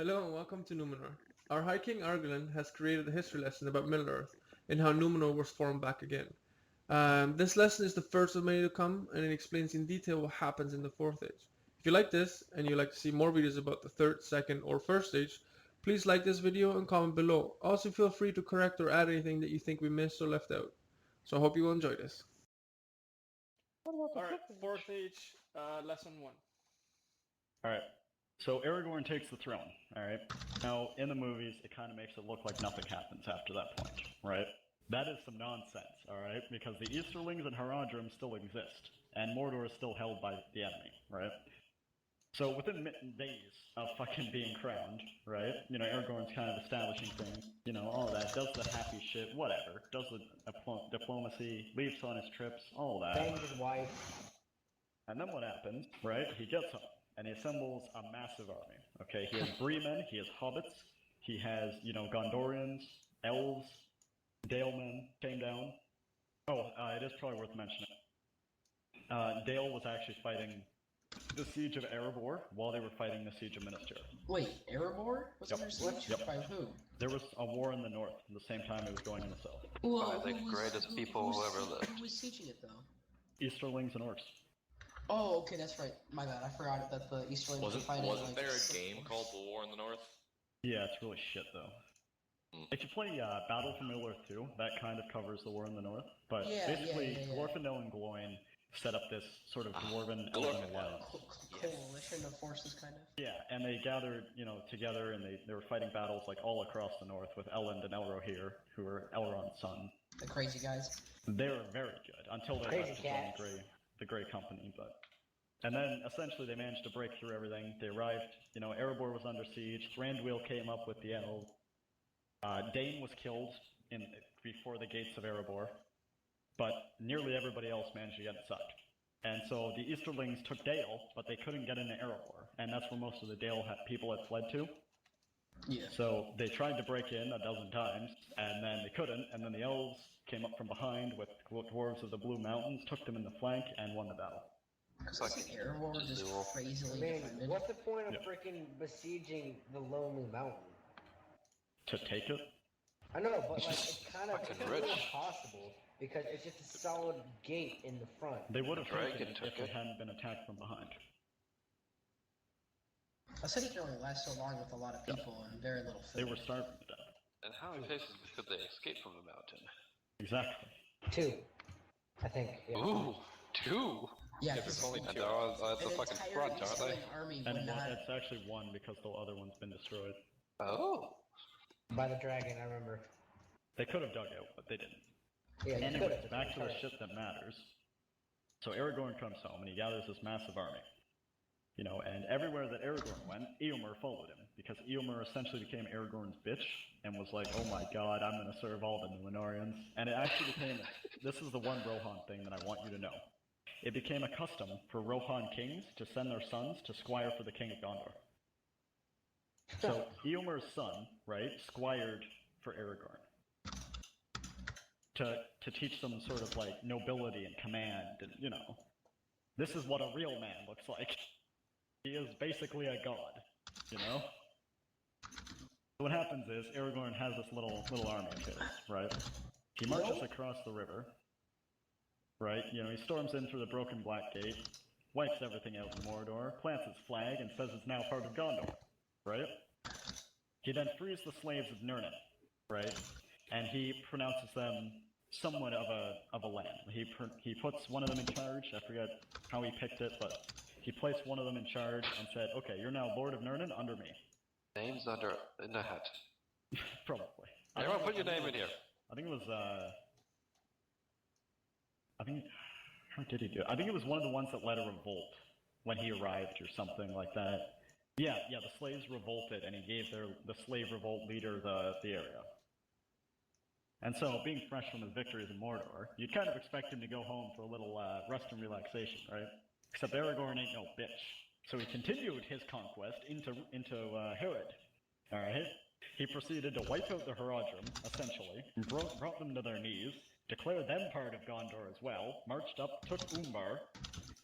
Hello and welcome to Numenor. Our High King Argalen has created a history lesson about Middle-earth and how Numenor was formed back again. This lesson is the first of many to come, and it explains in detail what happens in the Fourth Age. If you like this, and you'd like to see more videos about the Third, Second, or First Age, please like this video and comment below. Also feel free to correct or add anything that you think we missed or left out. So I hope you will enjoy this. Alright, Fourth Age, Lesson 1. Alright, so Aragorn takes the throne, alright? Now, in the movies, it kind of makes it look like nothing happens after that point, right? That is some nonsense, alright? Because the Easterlings and Haradrim still exist, and Mordor is still held by the enemy, right? So within days of fucking being crowned, right? You know, Aragorn's kind of establishing things, you know, all of that, does the happy shit, whatever, does the diplomacy, leaves on his trips, all that. Bangs his wife. And then what happens, right? He gets home, and he assembles a massive army, okay? He has Bremen, he has hobbits, he has, you know, Gondorians, elves, Dalemen came down. Oh, it is probably worth mentioning. Dale was actually fighting the siege of Erebor while they were fighting the siege of Minas Tirith. Wait, Erebor was under siege? Yep. By who? There was a war in the north at the same time it was going in the south. Well, By the greatest people who ever lived. Who was sieging it, though? Easterlings and Orcs. Oh, okay, that's right. My bad, I forgot that the Easterlings were fighting. Wasn't like, there a game called The War in the North? Yeah, it's really shit though. If you play Battle for Middle-earth 2, that kind of covers the war in the north. But basically, Glorfindel and Gloin set up this sort of dwarven elven alliance. Coalition of forces, kind of. Yeah, and they gathered, you know, together, and they were fighting battles like all across the north with Elend and Elrohir, who were Elrond's son. The crazy guys. They were very good until they got to join the Grey Company, but. And then essentially they managed to break through everything. They arrived, you know, Erebor was under siege. Thranduil came up with the elves. Dane was killed before the gates of Erebor, but nearly everybody else managed to get inside. And so the Easterlings took Dale, but they couldn't get into Erebor, and that's where most of the Dale people had fled to. Yeah. So they tried to break in 12 times, and then they couldn't, and then the elves came up from behind with dwarves of the Blue Mountains, took them in the flank, and won the battle. It's like Erebor was just crazily defended. What's the point of freaking besieging the Lonely Mountain? To take it? I know, but like it's kind of rich. impossible because it's just a solid gate in the front. They would have taken it took if it. they hadn't been attacked from behind. A city can only last so long with a lot of people and very little food. They were starving to death. And how many places could they escape from the mountain? Exactly. 2, I think. Yeah. Ooh, 2! Yeah, If it's only 2. And they're all at the fucking front, aren't they? Army And would not... it's actually 1 because the other one's been destroyed. Oh. By the dragon, I remember. They could have dug out, but they didn't. Yeah, you Anyways, could've. back to the shit that matters. So Aragorn comes home and he gathers this massive army. You know, and everywhere that Aragorn went, Eomer followed him, because Eomer essentially became Aragorn's bitch, and was like, oh my god, I'm gonna serve all the Numenorians. And it actually became, this is the one Rohan thing that I want you to know. It became a custom for Rohan kings to send their sons to squire for the king of Gondor. So Eomer's son, right, squired for Aragorn. To teach them sort of like nobility and command, and you know. This is what a real man looks like. He is basically a god, you know? So what happens is, Aragorn has this little army of his, right? He marches across the river, right? You know, he storms in through the broken Black Gate, wipes everything out in Mordor, plants his flag, and says it's now part of Gondor, right? He then frees the slaves of Nirnen, right? And he pronounces them somewhat of a land. He puts one of them in charge. I forget how he picked it, but he placed one of them in charge and said, okay, you're now Lord of Nirnen under me. Name's under in the hat. Probably. Everyone put your name in here. I think it was, how did he do it? I think it was one of the ones that led a revolt when he arrived or something like that. Yeah, the slaves revolted and he gave the slave revolt leader the area. And so, being fresh from his victories in Mordor, you'd kind of expect him to go home for a little rest and relaxation, right? Except Aragorn ain't no bitch. So he continued his conquest into Herod. Alright? He proceeded to wipe out the Haradrim, essentially, brought them to their knees, declared them part of Gondor as well, marched up, took Umbar,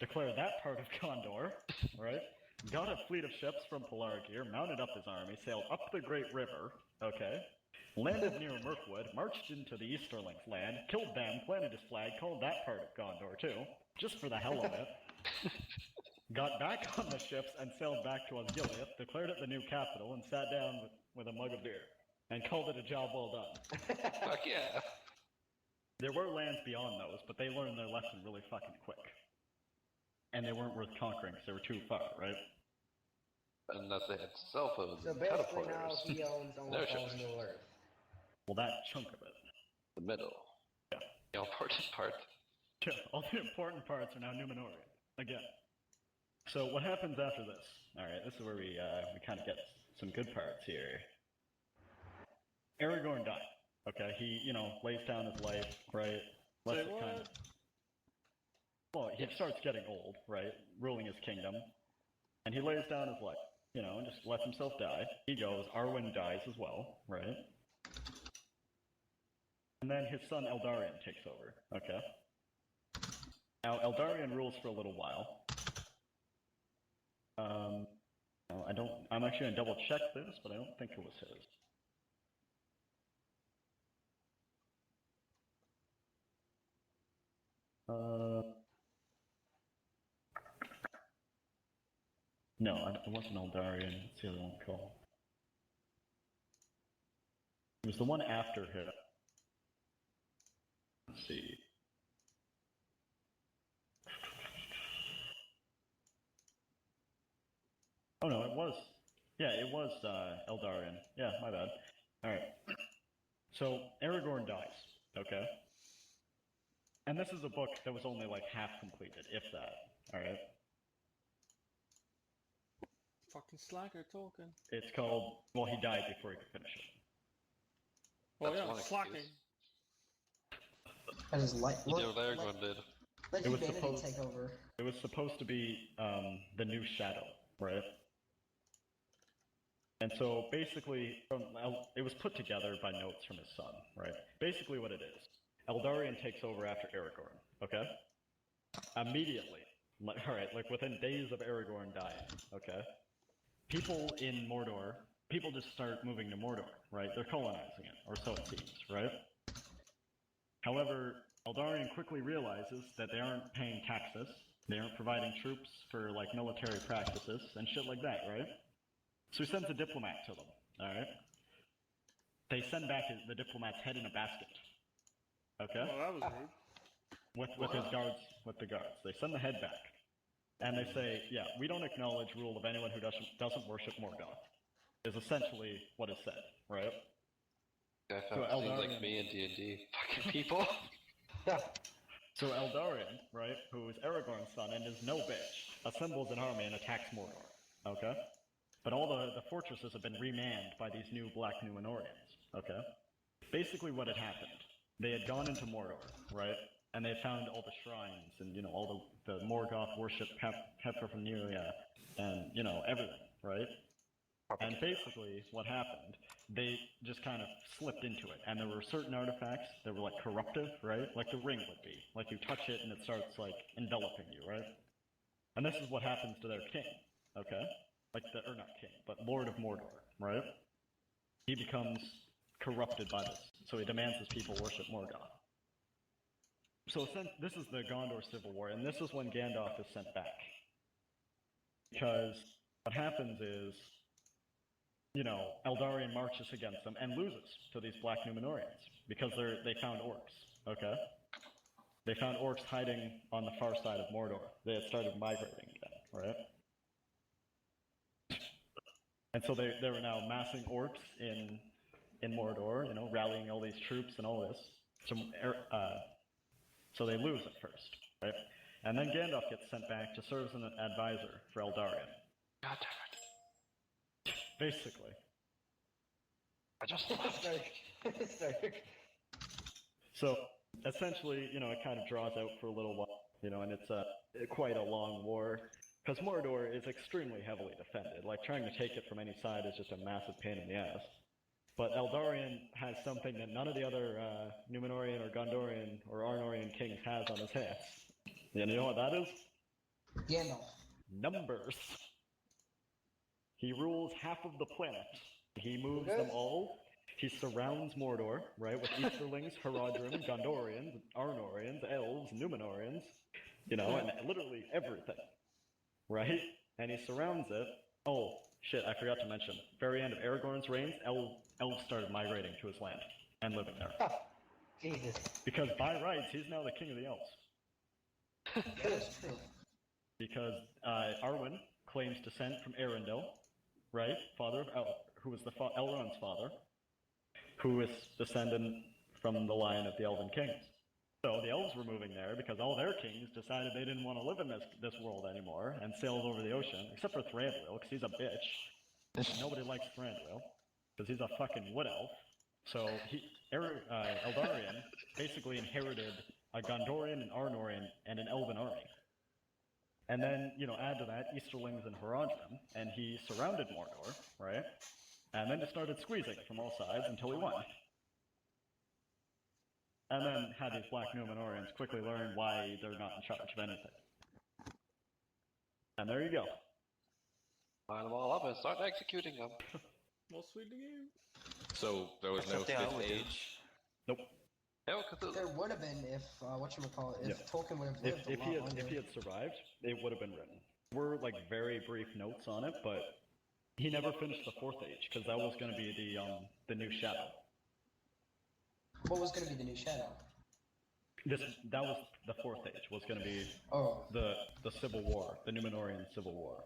declared that part of Gondor, right? got a fleet of ships from Pelargir, mounted up his army, sailed up the Great River, okay, landed near Mirkwood, marched into the Easterlings' land, killed them, planted his flag, called that part of Gondor too, just for the hell of it. Got back on the ships and sailed back to Osgiliath, declared it the new capital, and sat down with a mug of beer, and called it a job well done. Fuck yeah. There were lands beyond those, but they learned their lesson really fucking quick. And they weren't worth conquering because they were too far, right? Unless they had cell phones So and basically now teleporters. he owns No almost all ships. of Middle Earth. Well, that chunk of it. The middle. Yeah. The important part. Yeah, all the important parts are now Numenorian. Again. So what happens after this? Alright, this is where we kind of get some good parts here. Aragorn died. Okay, he, lays down his life, right? Lets it kind of... Well, he starts getting old, right? Ruling his kingdom. And he lays down his life, and just lets himself die. He goes, Arwen dies as well, right? And then his son Eldarion takes over, okay? Now, Eldarion rules for a little while. I'm actually gonna double check this, but I don't think it was his. No, it wasn't Eldarion. What's the other one called? It was the one after him. Let's see. Oh no, it was. Yeah, it was Eldarion. Yeah, my bad. Alright. So, Aragorn dies, okay? And this is a book that was only like half completed, if that. Alright? Fucking slacker talking. It's called, well, he died before he could finish it. Oh That's yeah, one slacking. excuse. And his light. You know what Aragorn did. Let It was humanity supposed- take over. It was supposed to be the new Shadow, right? And so basically, it was put together by notes from his son, right? Basically what it is, Eldarion takes over after Aragorn, okay? Immediately, alright, like within days of Aragorn dying, okay? People in Mordor, people just start moving to Mordor, right? They're colonizing it, or so it seems, right? However, Eldarion quickly realizes that they aren't paying taxes, they aren't providing troops for like military practices and shit like that, right? So he sends a diplomat to them, alright? They send back the diplomat's head in a basket. Okay? Well, that was rude. With his guards, with the guards. They send the head back. And they say, yeah, we don't acknowledge rule of anyone who doesn't worship Morgoth. Is essentially what is said, right? I So found seems Eldarion- like me and D&D. Fucking people. So Eldarion, right, who is Aragorn's son and is no bitch, assembles an army and attacks Mordor, okay? But all the fortresses have been remanned by these new Black Numenorians, okay? Basically what had happened, they had gone into Mordor, right? And they found all the shrines and, all the Morgoth worship paraphernalia and, everything, right? And basically what happened, they just kind of slipped into it. And there were certain artifacts that were like corruptive, right? Like the ring would be. Like you touch it and it starts like enveloping you, right? And this is what happens to their king, okay? Or not king, but Lord of Mordor, right? He becomes corrupted by this, so he demands his people worship Morgoth. So this is the Gondor Civil War, and this is when Gandalf is sent back. Because what happens is, Eldarion marches against them and loses to these Black Numenorians, because they found orcs, okay? They found orcs hiding on the far side of Mordor. They had started migrating again, right? And so they were now massing orcs in Mordor, rallying all these troops and all this. So they lose at first, right? And then Gandalf gets sent back to serve as an advisor for Eldarion. God damn it. Basically. I just left. Sorry. So essentially, it kind of draws out for a little while, and it's quite a long war. Because Mordor is extremely heavily defended. Like, trying to take it from any side is just a massive pain in the ass. But Eldarion has something that none of the other Numenorian or Gondorian or Arnorian kings has on his hands. And you know what that is? Gandalf. Numbers. He rules half of the planet. He moves them all. He surrounds Mordor, right, with Easterlings, Haradrim, Gondorians, Arnorians, Elves, Numenorians, you know, and literally everything, right? And he surrounds it. Oh, shit, I forgot to mention. Very end of Aragorn's reign, elves started migrating to his land and living there. Oh, Jesus. Because by rights, he's now the king of the elves. That is true. Because Arwen claims descent from Arundel, right? Father of who was Elrond's father, who is descendant from the line of the Elven Kings. So the elves were moving there because all their kings decided they didn't want to live in this world anymore and sailed over the ocean, except for Thranduil, because he's a bitch. Nobody likes Thranduil, because he's a fucking wood elf. So Eldarion basically inherited a Gondorian, an Arnorian, and an Elven army. And then, you know, add to that Easterlings and Haradrim, and he surrounded Mordor, right? And then just started squeezing from all sides until he won. And then had these black Numenorians quickly learn why they're not in charge of anything. And there you go. Line them all up and start executing them. Most sweet game. So there was no Something I fifth would do. age. Nope. Hell, 'cause There would have been if whatchamacallit, if Yeah. Tolkien would have lived If a he lot had longer. survived, it would have been written. We're like very brief notes on it, but he never finished the Fourth Age because that was going to be the new Shadow. What was going to be the new Shadow? That was the Fourth Age. Was going to be Oh, the Civil War, the Numenorian Civil War.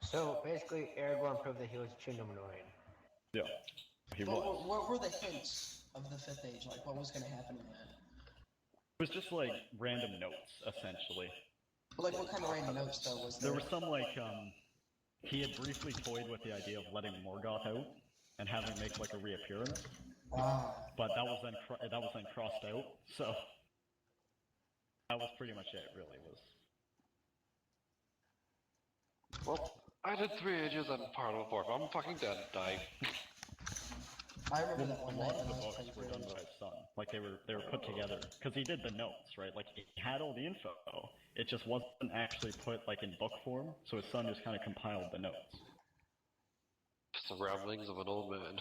So basically, Aragorn proved that he was a true Numenorian. Yeah, he was. what were the hints of the Fifth Age? Like, what was going to happen in that? It was just like random notes, essentially. But, like, what kind of random notes though was There there? was some like he had briefly toyed with the idea of letting Morgoth out and having him make like a reappearance, Ah, but that was then crossed out. So that was pretty much it. Really was. well, I did 3 ages and part of the 4th. I'm fucking dead. Die. I remember that A one lot night of when the I was books playing were done through by it. his son. Like they were put together because he did the notes, right? Like he had all the info. It just wasn't actually put like in book form. So his son just kind of compiled the notes. Just the ramblings of an old man.